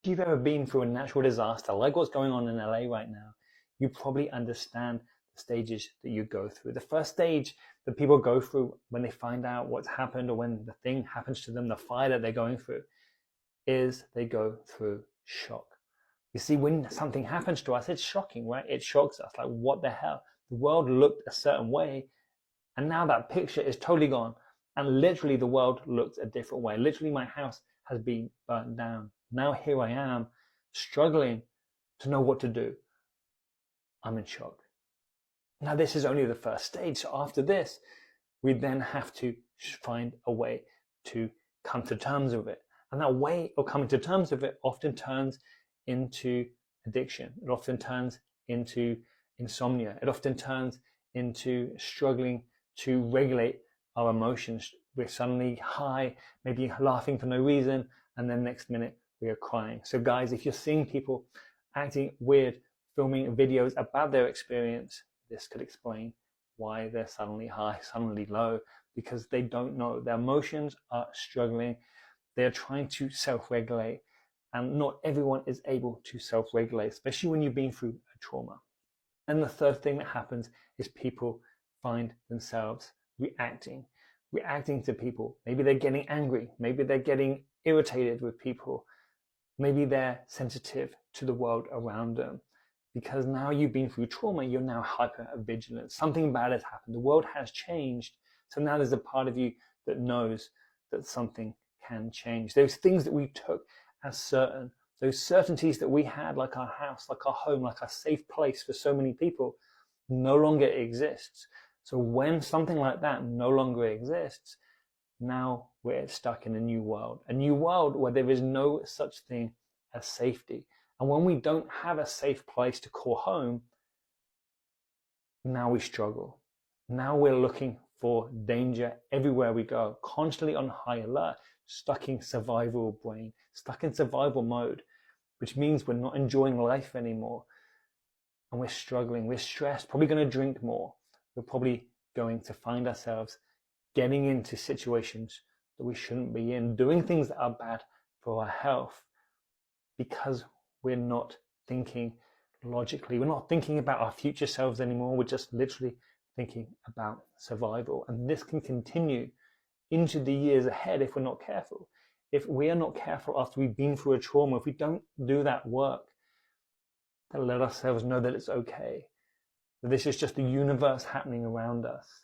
If you've ever been through a natural disaster like what's going on in LA right now, you probably understand the stages that you go through. The first stage that people go through when they find out what's happened or when the thing happens to them, the fire that they're going through, is they go through shock. You see, when something happens to us, it's shocking, right? It shocks us. Like, what the hell? The world looked a certain way, and now that picture is totally gone. And literally the world looks a different way. Literally my house has been burnt down. Now here I am, struggling to know what to do. I'm in shock. Now this is only the first stage. So after this, we then have to find a way to come to terms with it. And that way of coming to terms with it often turns into addiction. It often turns into insomnia. It often turns into struggling to regulate our emotions. We're suddenly high, maybe laughing for no reason, and then next minute we are crying. So guys, if you're seeing people acting weird, filming videos about their experience, this could explain why they're suddenly high, suddenly low, because they don't know. Their emotions are struggling. They're trying to self-regulate, and not everyone is able to self-regulate, especially when you've been through a trauma. And the third thing that happens is people find themselves reacting to people. Maybe they're getting angry. Maybe they're getting irritated with people. Maybe they're sensitive to the world around them. Because now you've been through trauma, you're now hyper vigilant. Something bad has happened. The world has changed. So now there's a part of you that knows that something can change. Those things that we took as certain, those certainties that we had, like our house, like our home, like our safe place for so many people, no longer exists. So when something like that no longer exists, now we're stuck in a new world where there is no such thing as safety. And when we don't have a safe place to call home, now we struggle. Now we're looking for danger everywhere we go, constantly on high alert, stuck in survival brain, stuck in survival mode, which means we're not enjoying life anymore. And we're struggling, we're stressed, probably going to drink more. We're probably going to find ourselves getting into situations that we shouldn't be in, doing things that are bad for our health, because we're not thinking logically. We're not thinking about our future selves anymore. We're just literally thinking about survival. And this can continue into the years ahead if we're not careful. If we are not careful after we've been through a trauma, if we don't do that work, then let ourselves know that it's okay. That this is just the universe happening around us.